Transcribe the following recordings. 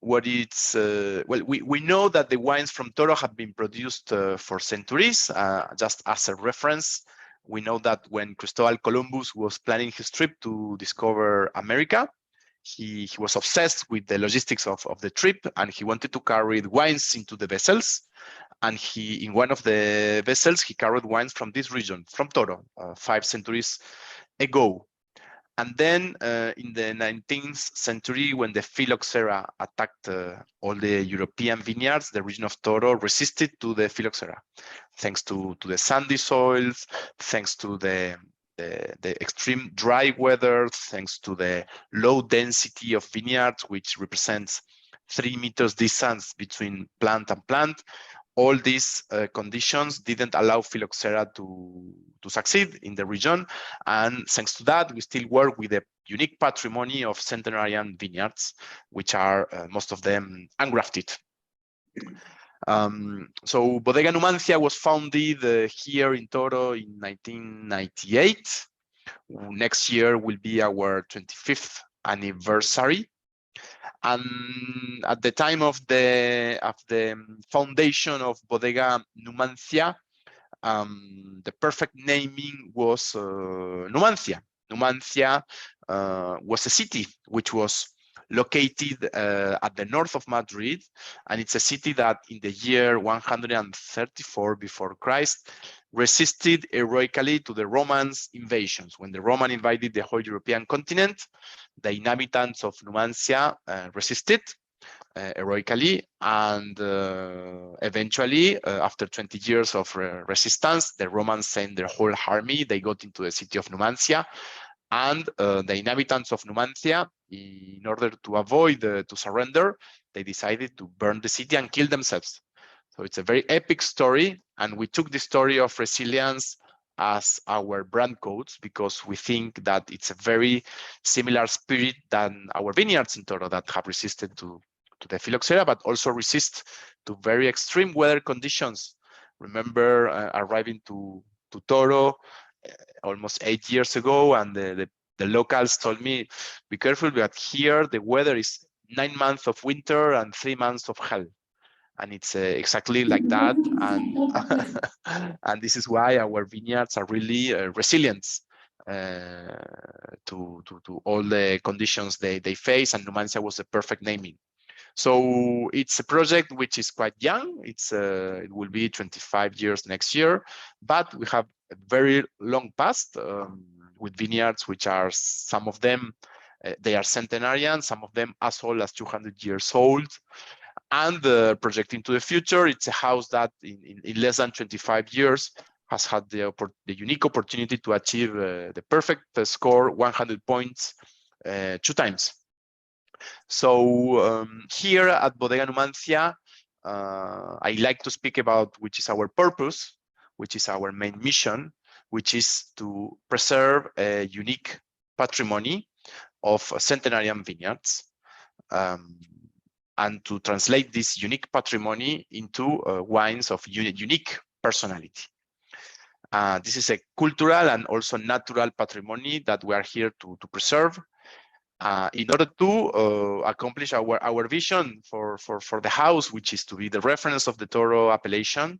what it's well, we know that the wines from Toro have been produced for centuries. Just as a reference, we know that when Cristobal Columbus was planning his trip to discover America, he was obsessed with the logistics of the trip, and he wanted to carry the wines into the vessels. And in one of the vessels, he carried wines from this region, from Toro, 5 centuries ago. And then in the 19th century, when the phylloxera attacked all the European vineyards, the region of Toro resisted to the phylloxera, thanks to the sandy soils, thanks to the extreme dry weather, thanks to the low density of vineyards, which represents 3 meters distance between plant and plant. All these conditions didn't allow phylloxera to succeed in the region. And thanks to that, we still work with a unique patrimony of centenarian vineyards, which are most of them ungrafted. So Bodega Numanthia was founded here in Toro in 1998. Next year will be our 25th anniversary. And at the time of the foundation of Bodega Numanthia, the perfect naming was Numanthia. Numanthia was a city which was located at the north of Madrid, and it's a city that in the year 134 before Christ resisted heroically to the Romans' invasions. When the Roman invaded the whole European continent, the inhabitants of Numancia resisted heroically, and eventually, after 20 years of resistance, the Romans sent their whole army. They got into the city of Numancia, and the inhabitants of Numanthia, in order to avoid to surrender, they decided to burn the city and kill themselves. So it's a very epic story, and we took the story of resilience as our brand codes because we think that it's a very similar spirit than our vineyards in Toro that have resisted to the phylloxera, but also resist to very extreme weather conditions. Remember arriving to Toro almost 8 years ago, and the locals told me, be careful, but here the weather is 9 months of winter and 3 months of hell. And it's exactly like that. And, and this is why our vineyards are really resilient to all the conditions they face. And Numancia was the perfect naming. So it's a project which is quite young. It will be 25 years next year, but we have a very long past with vineyards, which are some of them, they are centenarian, some of them as old as 200 years old. And projecting to the future, it's a house that in less than 25 years has had the unique opportunity to achieve the perfect score, 100 points, 2 times. So here at Bodega Numanthia, I like to speak about which is our purpose, which is our main mission, which is to preserve a unique patrimony of centenarian vineyards, and to translate this unique patrimony into wines of unique personality. This is a cultural and also natural patrimony that we are here to preserve in order to accomplish our vision for the house, which is to be the reference of the Toro appellation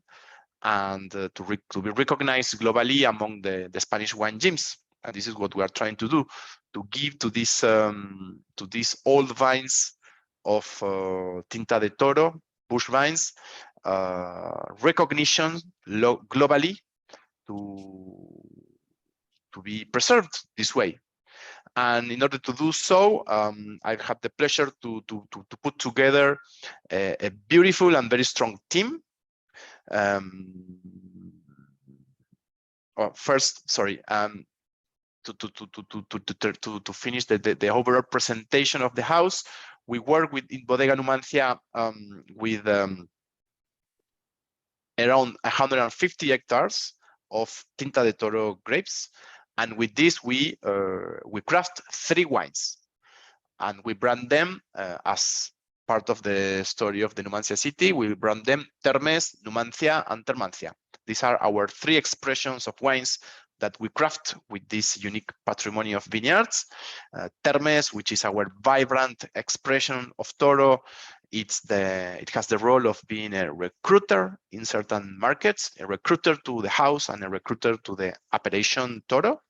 and to be recognized globally among the Spanish wine gyms. And this is what we are trying to do, to give to these old vines of Tinta de Toro, bush vines, recognition globally to be preserved this way. And in order to do so, I've had the pleasure to put together a beautiful and very strong team. First, sorry, to finish the overall presentation of the house, we work in Bodega Numanthia with around 150 hectares of Tinta de Toro grapes, and with this we craft 3 wines, and we brand them as part of the story of the Numancia city. We brand them Termes, Numanthia, and Termanthia. These are our 3 expressions of wines that we craft with this unique patrimony of vineyards. Termes, which is our vibrant expression of Toro, It has the role of being a recruiter in certain markets, a recruiter to the house and a recruiter to the appellation Toro.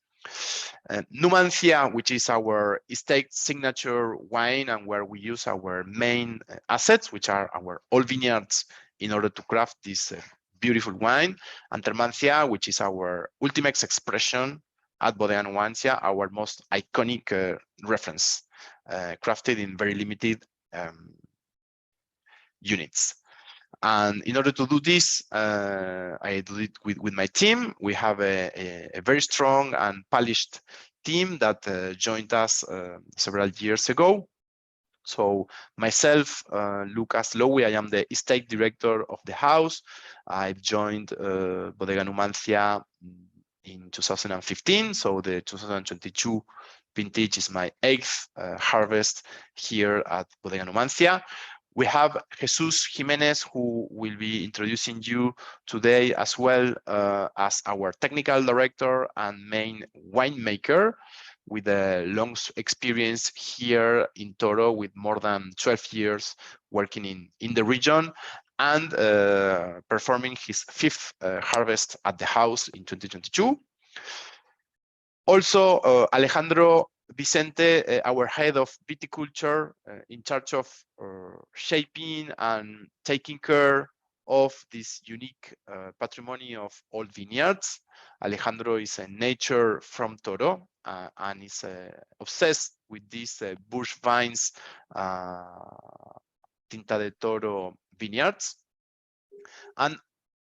Numanthia, which is our estate signature wine and where we use our main assets, which are our all vineyards in order to craft this beautiful wine. And Numanthia, which is our ultimate expression at Bodega Numanthia, our most iconic reference, crafted in very limited units. And in order to do this, I do it with my team. We have a very strong and polished team that joined us several years ago. So myself, Lucas Lowi, I am the estate director of the house. I've joined Bodega Numanthia in 2015. So the 2022 vintage is my 8th harvest here at Bodega Numanthia. We have Jesus Jimenez, who will be introducing you today as well as our technical director and main winemaker with a long experience here in Toro with more than 12 years working in the region and performing his 5th harvest at the house in 2022. Also, Alejandro Vicente, our head of viticulture, in charge of shaping and taking care of this unique patrimony of all vineyards. Alejandro is a nature from Toro and is obsessed with these bush vines, Tinta de Toro vineyards. And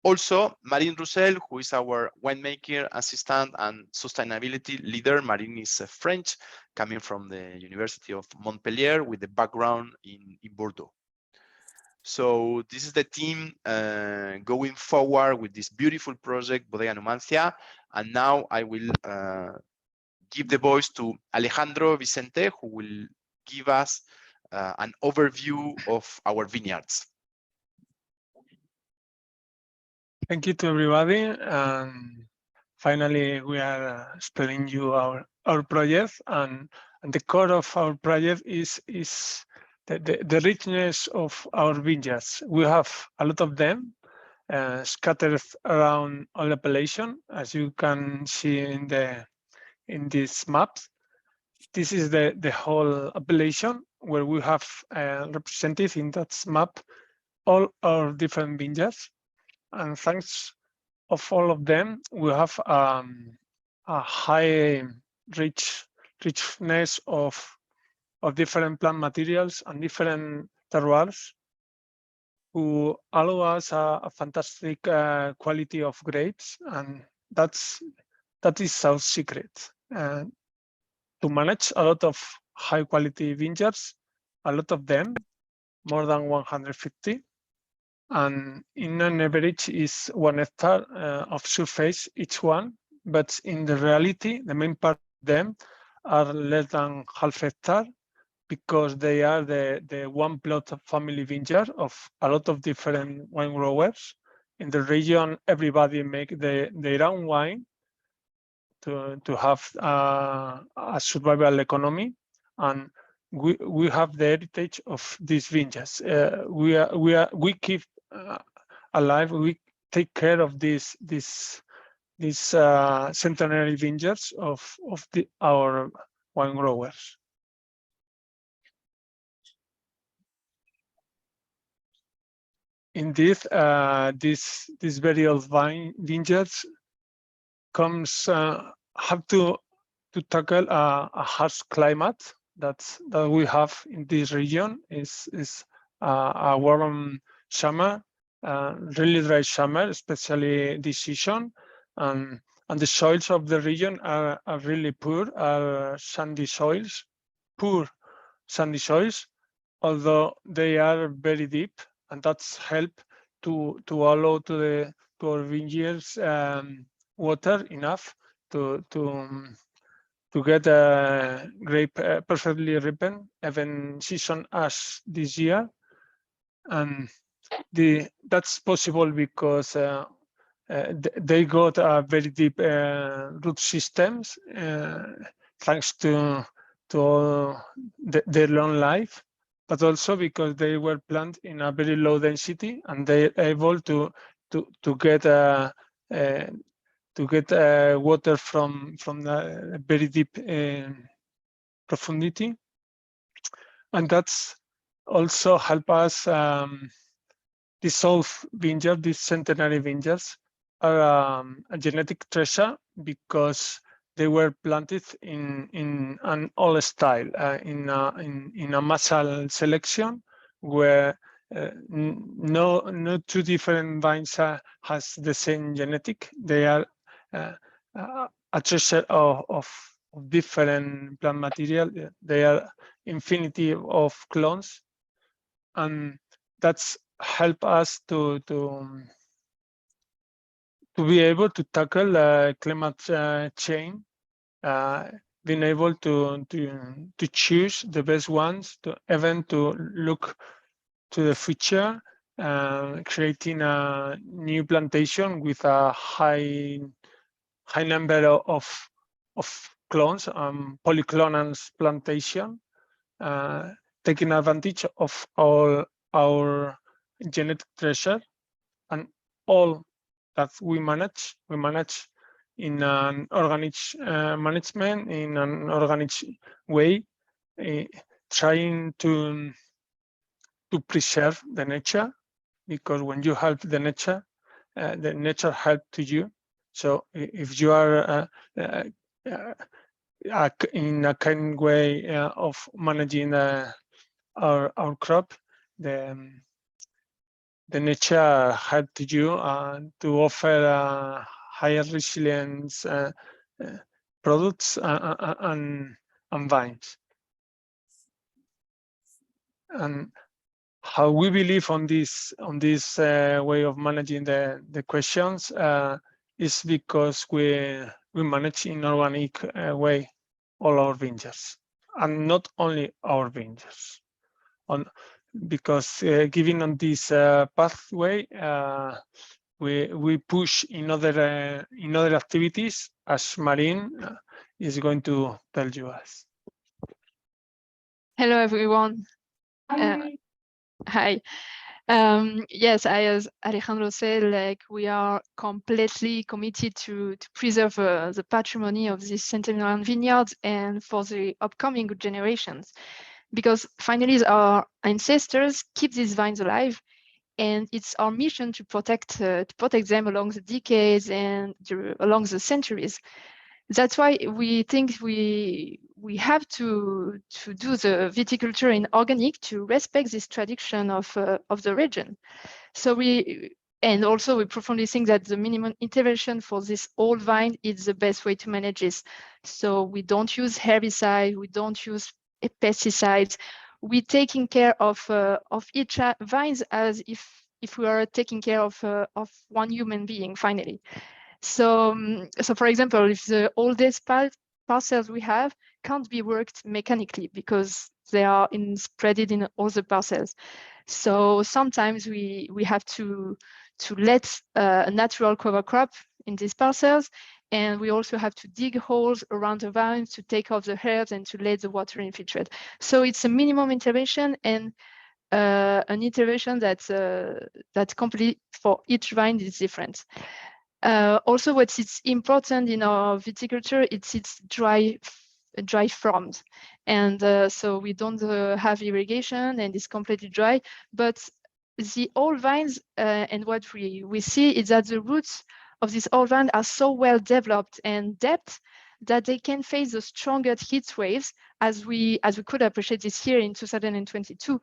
also, Marine Roussel, who is our winemaker, assistant, and sustainability leader. Marine is French, coming from the University of Montpellier with a background in Bordeaux. So this is the team going forward with this beautiful project, Bodega Numanthia. And now I will give the voice to Alejandro Vicente, who will give us an overview of our vineyards. Thank you to everybody. Finally, we are explaining you our project, and the core of our project is the richness of our vineyards. We have a lot of them scattered around all appellation, as you can see in this map. This is the whole appellation where we have represented in that map all our different vineyards. And thanks of all of them, we have a high richness of different plant materials and different terroirs, who allow us a fantastic quality of grapes, and that is our secret. To manage a lot of high quality vineyards, a lot of them, more than 150. And in an average is 1 hectare of surface each one, but in the reality, the main part of them are less than half hectare because they are the one plot family vineyard of a lot of different wine growers. In the region, everybody make their own wine to have a survival economy, and we have the heritage of these vineyards. We keep alive. We take care of these centenary vineyards of our wine growers. Indeed, these very old vineyards have to tackle a harsh climate that we have in this region. Is a warm summer, really dry summer, especially this season, and the soils of the region are really poor, are sandy soils, poor sandy soils, although they are very deep, and that's helped to allow to our vineyards water enough to get a grape perfectly ripened, even season as this year. And that's possible because they got a very deep root systems thanks to all their long life. but also because they were planted in a very low density and they're able to get water from the very deep profundity, and that's also help us dissolve vineyards. These centenary vineyards are a genetic treasure because they were planted in an old style, in a muscle selection, where no two different vines has the same genetic. They are a treasure of different plant material. They are infinity of clones, and that's help us to be able to tackle climate change, being able to choose the best ones, to even to look to the future, creating a new plantation with a high number of clones, polyclonal plantation, taking advantage of all our genetic treasure, and all that we manage in an organic management, in an organic way, trying to preserve the nature, because when you help the nature help to you. So if you are in a kind way of managing our crop, the nature helped you to offer higher resilience products and vines. And how we believe on this way of managing the questions is because we manage in organic way all our vineyards, and not only our vineyards. Because given on this pathway, we push in other activities, as Marine is going to tell you us. Hello everyone. Hi. Yes, as Alejandro said, like, we are completely committed to preserve the patrimony of these centenarian vineyards and for the upcoming generations, because finally our ancestors keep these vines alive, and it's our mission to protect them along the decades and along the centuries. That's why we think we have to do the viticulture in organic to respect this tradition of the region. So we profoundly think that the minimum intervention for this old vine is the best way to manage this. So we don't use herbicide, we don't use pesticides. We're taking care of each vines as if we are taking care of one human being finally. So for example, if the oldest parcels we have can't be worked mechanically because they are spread in all the parcels. So sometimes we have to let a natural cover crop in these parcels, and we also have to dig holes around the vines to take off the herbs and to let the water infiltrate. So it's a minimum intervention, and an intervention that's complete for each vine is different. Also, what is important in our viticulture, it's dry farmed, and so we don't have irrigation, and it's completely dry. But the old vines, and what we see is that the roots of these old vines are so well developed and depth that they can face the stronger heat waves, as we could appreciate this year in 2022.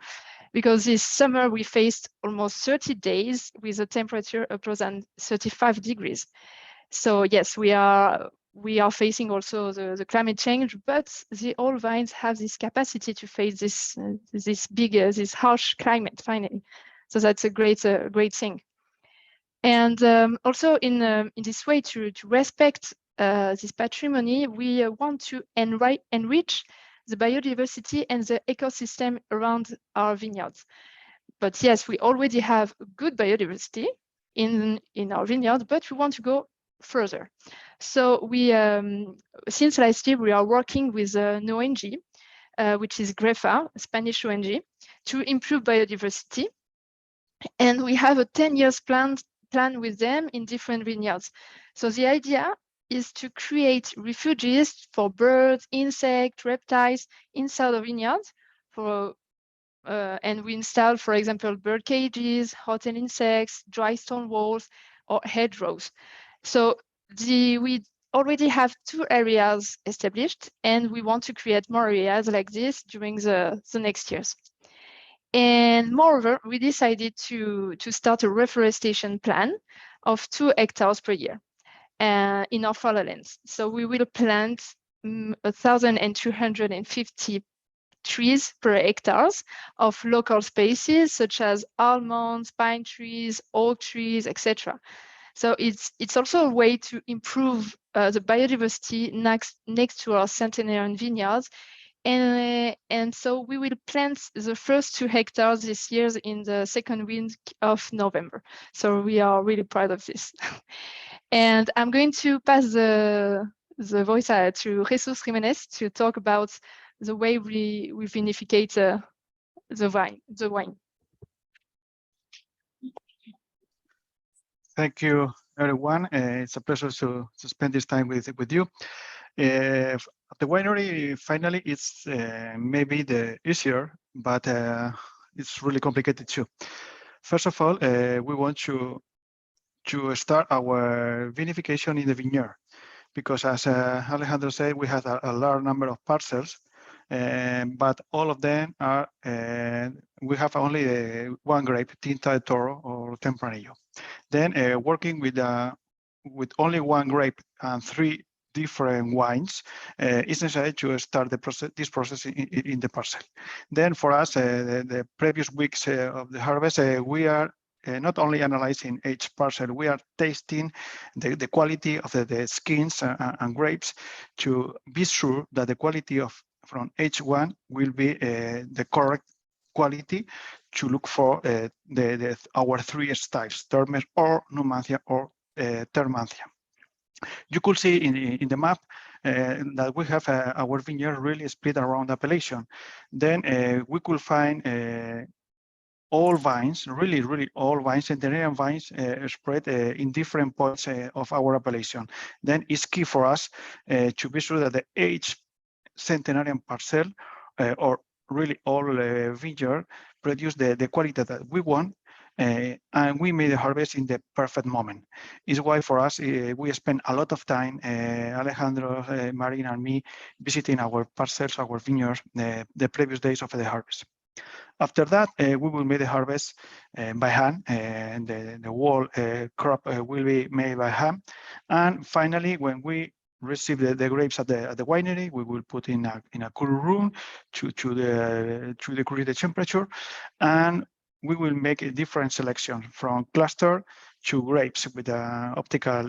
Because this summer we faced almost 30 days with a temperature above than 35 degrees. So yes, we are facing also the climate change, but the old vines have this capacity to face this harsh climate finally. So that's a great thing. And also in this way to respect this patrimony, we want to enrich the biodiversity and the ecosystem around our vineyards. But yes, we already have good biodiversity in our vineyards, but we want to go further. So we, since last year, we are working with an ONG which is GREFA, Spanish ONG, to improve biodiversity. And we have a 10 years plan with them in different vineyards. So the idea is to create refuges for birds, insects, reptiles inside the vineyards. And we install, for example, bird cages, hotel insects, dry stone walls, or hedgerows. So we already have 2 areas established, and we want to create more areas like this during the next years. And moreover, we decided to start a reforestation plan of 2 hectares per year in our fatherlands. So we will plant 1,250 trees per hectares of local species such as almonds, pine trees, oak trees, etc. So it's also a way to improve the biodiversity next to our centenarian vineyards. And so we will plant the first 2 hectares this year in the second week of November. So we are really proud of this. And I'm going to pass the voice to Jesus Jimenez to talk about the way we vinificate the wine. Thank you, everyone. It's a pleasure to spend this time with you. The winery, finally, it's maybe the easier, but it's really complicated too. First of all, we want to start our vinification in the vineyard, because as Alejandro said, we have a large number of parcels, but all of them are, we have only one grape, Tinta de Toro or Tempranillo. Then working with only one grape and 3 different wines, it's necessary to start this process in the parcel. Then for us, the previous weeks of the harvest, we are not only analyzing each parcel, we are tasting the quality of the skins and grapes to be sure that the quality from each one will be the correct quality to look for our 3 styles, Termes or Numanthia or Termanthia. You could see in the map that we have our vineyard really split around appellation. Then we could find all vines, really all vines, centenarian vines spread in different points of our appellation. Then it's key for us to be sure that each centenarian parcel or really all vineyard produce the quality that we want, and we made the harvest in the perfect moment. It's why for us, we spend a lot of time, Alejandro, Marina, and me, visiting our parcels, our vineyards, the previous days of the harvest. After that, we will make the harvest by hand, and the whole crop will be made by hand. And finally, when we receive the grapes at the winery, we will put in a cool room to decrease the temperature, and we will make a different selection from cluster to grapes with the optical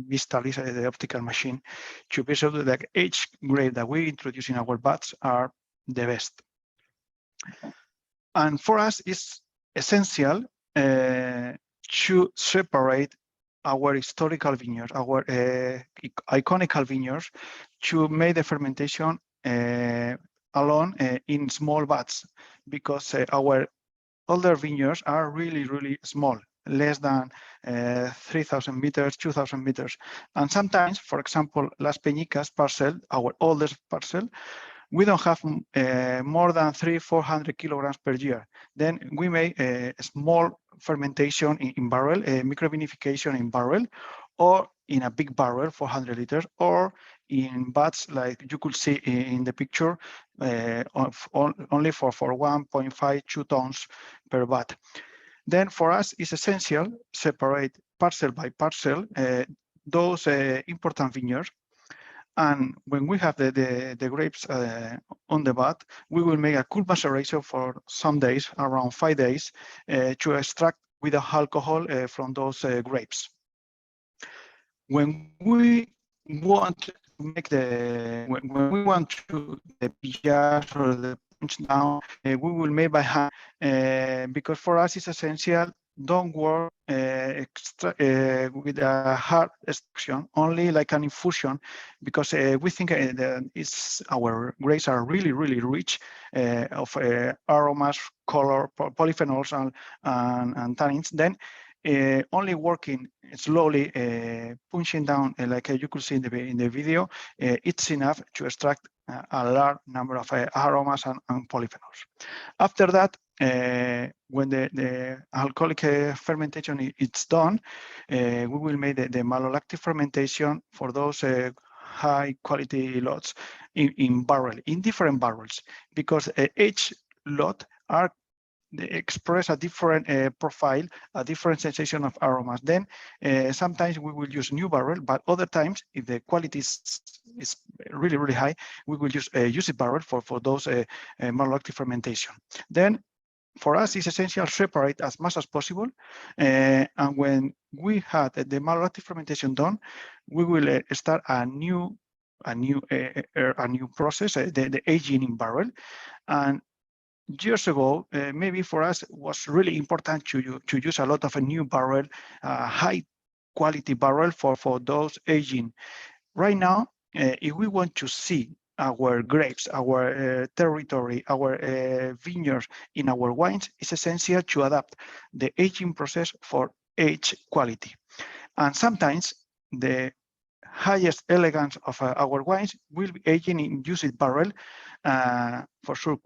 Vistalis, the optical machine, to be sure that each grape that we introduce in our vats are the best. And for us, it's essential to separate our historical vineyards, our iconical vineyards, to make the fermentation alone in small vats, because our older vineyards are really small, less than 3,000 meters, 2,000 meters. And sometimes, for example, Las Peñicas parcel, our oldest parcel, we don't have more than 300-400 kilograms per year. Then we make a small fermentation in barrel, microvinification in barrel, or in a big barrel, 400 liters, or in vats like you could see in the picture, only for 1.5, 2 tons per vat. Then for us, it's essential separate parcel by parcel those important vineyards. And when we have the grapes on the vat, we will make a cool maceration for some days, around 5 days, to extract with the alcohol from those grapes. When we want to make when we want to the pillage or the punch down, we will make by hand, because for us it's essential don't work with a hard extraction, only like an infusion, because we think our grapes are really, really rich of aromas, color, polyphenols, and tannins. Then only working slowly, punching down, like you could see in the video, it's enough to extract a large number of aromas and polyphenols. After that, when the alcoholic fermentation is done, we will make the malolactic fermentation for those high quality lots in different barrels, because each lot they express a different profile, a different sensation of aromas. Then sometimes we will use new barrel, but other times, if the quality is really, really high, we will use used barrel for those malolactic fermentation. Then for us, it's essential to separate as much as possible. And when we had the malolactic fermentation done, we will start a new process, the aging in barrel. And years ago, maybe for us, it was really important to use a lot of a new barrel, high quality barrel for those aging. Right now, if we want to see our grapes, our territory, our vineyards in our wines, it's essential to adapt the aging process for age quality. And sometimes the highest elegance of our wines will be aging in used barrel, for sure,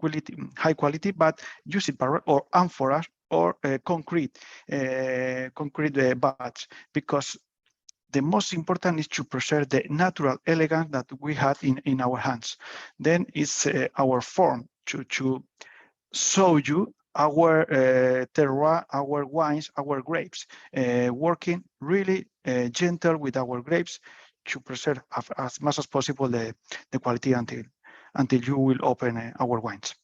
high quality, but used barrel or amphoras or concrete batch, because the most important is to preserve the natural elegance that we had in our hands. Then it's our form to show you our terroir, our wines, our grapes, working really gentle with our grapes to preserve as much as possible the quality until you will open our wines.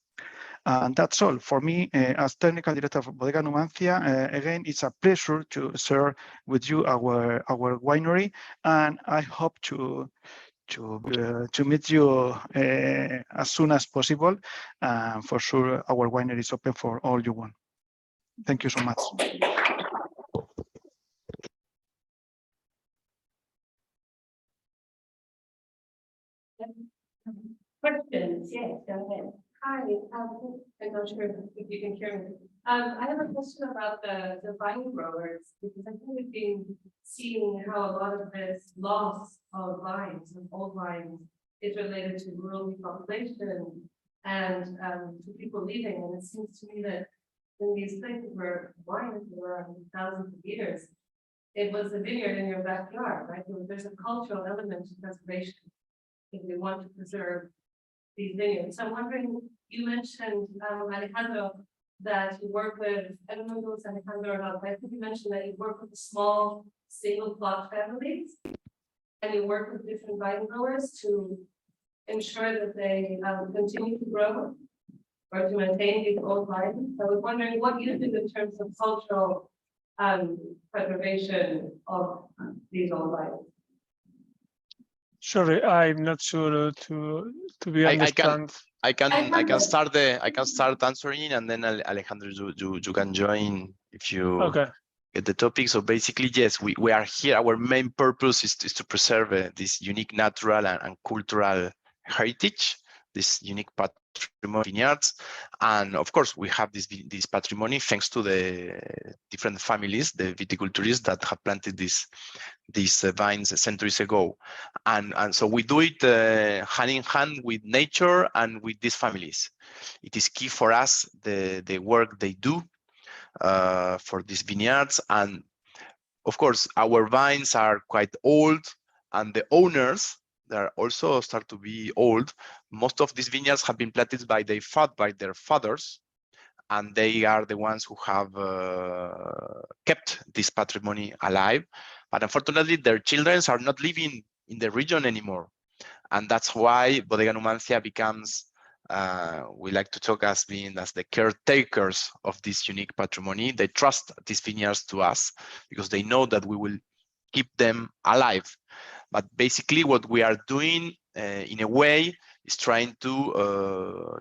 And that's all for me as technical director of Bodega Numanthia. Again, it's a pleasure to share with you our winery, and I hope to meet you as soon as possible. For sure, our winery is open for all you want. Thank you so much. Questions? Yes, go ahead. Hi, I'm not sure if you can hear me. I have a question about the vine growers, because I think we've been seeing how a lot of this loss of vines, of old vines, is related to rural depopulation and to people leaving. And it seems to me that in these places where wine has been around thousands of years, it was a vineyard in your backyard, right? There's a cultural element to preservation if we want to preserve these vineyards. So I'm wondering, you mentioned, Alejandro, that you work with, I don't know if it was Alejandro or not, but I think you mentioned that you work with small single plot families, and you work with different vine growers to ensure that they continue to grow or to maintain these old vines. I was wondering what you do in terms of cultural preservation of these old vines. Sorry, I'm not sure to be understand. I can start answering, and then Alejandro, you can join if you get the topic. So basically, yes, we are here. Our main purpose is to preserve this unique natural and cultural heritage, this unique patrimony vineyards, and of course we have this patrimony thanks to the different families, the viticulturists that have planted these vines centuries ago, and so we do it hand in hand with nature and with these families. It is key for us the work they do for these vineyards, and of course our vines are quite old, and the owners, they are also start to be old. Most of these vineyards have been planted by their fathers, and they are the ones who have kept this patrimony alive. But unfortunately, their children are not living in the region anymore. And that's why Bodega Numanthia becomes, we like to talk as being as the caretakers of this unique patrimony. They trust these vineyards to us because they know that we will keep them alive. But basically what we are doing in a way is trying to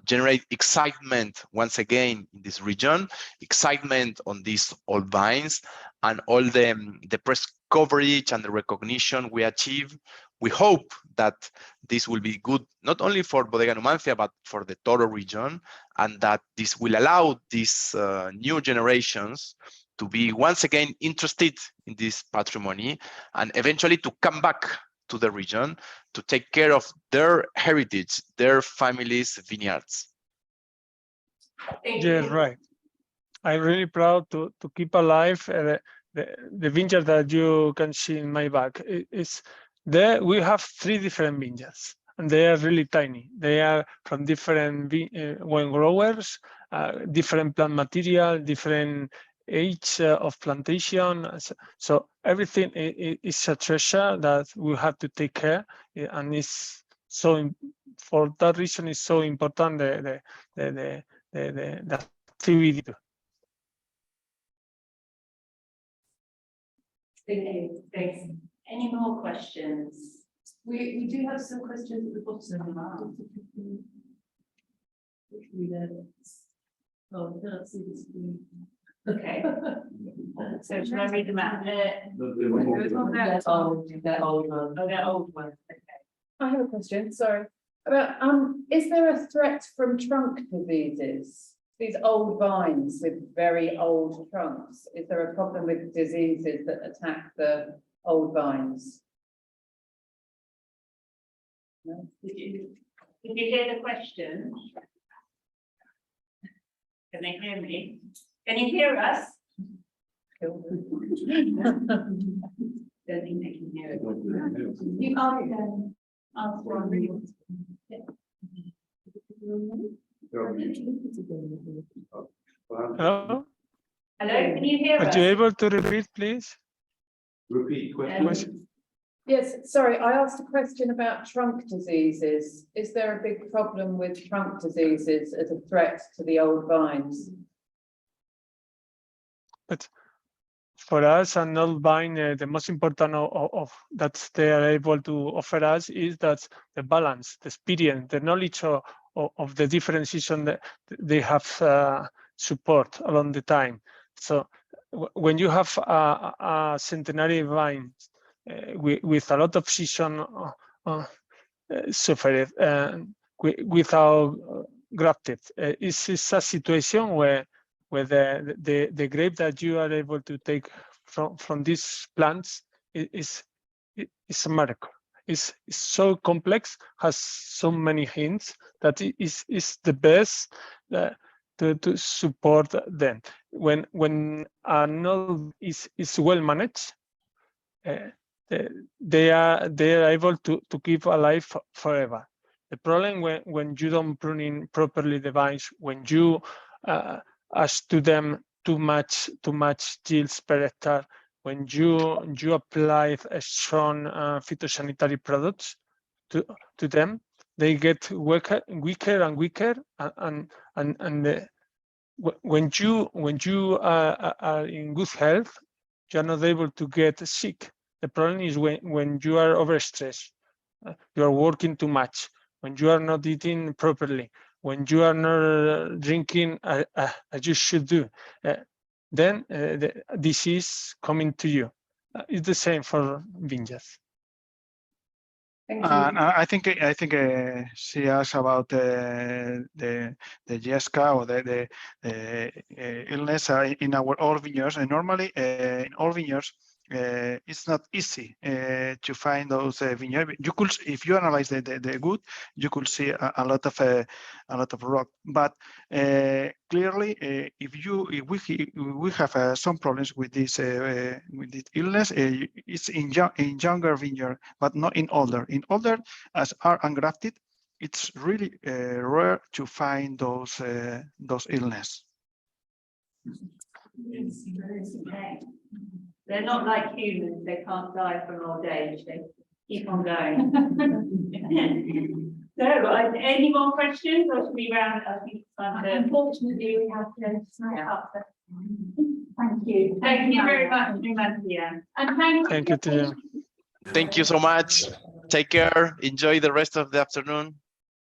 generate excitement once again in this region, excitement on these old vines, and all the press coverage and the recognition we achieve. We hope that this will be good, not only for Bodega Numanthia, but for the Toro region, and that this will allow these new generations to be once again interested in this patrimony and eventually to come back to the region to take care of their heritage, their families' vineyards. Yes, right. I'm really proud to keep alive the vineyard that you can see in my back. There we have 3 different vineyards, and they are really tiny. They are from different wine growers, different plant material, different age of plantation. So everything is a treasure that we have to take care, and is so for that reason it's so important the activity. Thank you. Thanks. Any more questions? We do have some questions at the bottom. Oh, let's see the screen. Okay. So should I read them out? They're old. They're old ones. Oh, they're old ones. Okay. I have a question, sorry. About, is there a threat from trunk diseases? These old vines with very old trunks, is there a problem with diseases that attack the old vines? No? Did you hear the question? Can they hear me? Can you hear us? Don't think they can hear it. You can't ask one. Hello? Hello, can you hear us? Are you able to repeat, please? Repeat question. Yes, sorry, I asked a question about trunk diseases. Is there a big problem with trunk diseases as a threat to the old vines? But for us, an old vine, the most important of that they are able to offer us is that the balance, the experience, the knowledge of the different seasons that they have support along the time. So when you have a centenary vine with a lot of season suffered without grafted, it's a situation where the grape that you are able to take from these plants is a miracle. It's so complex, has so many hints that it is the best to support them. When a node is well managed, they are able to keep alive forever. The problem when you don't prune in properly the vines, when you ask to them too much yields per hectare, when you apply a strong phytosanitary products to them, they get weaker and weaker, and when you are in good health, you are not able to get sick. The problem is when you are overstressed, you are working too much, when you are not eating properly, when you are not drinking as you should do, then the disease coming to you. It's the same for vineyards. Thank you. I think she asked about the Jeska or the illness in our old vineyards. And normally in all vineyards, it's not easy to find those vineyards. You could, if you analyze the wood, you could see a lot of rock. But clearly, if we have some problems with this illness, it's in younger vineyard, but not in older. In older, as are ungrafted, it's really rare to find those illness. Okay. They're not like humans, they can't die from old age, they keep on going. So, any more questions, or should we round up? Unfortunately, we have to snap up. Thank you. Thank you very much, Numanthia. And Thank you to you. Thank you so much. Take care. Enjoy the rest of the afternoon.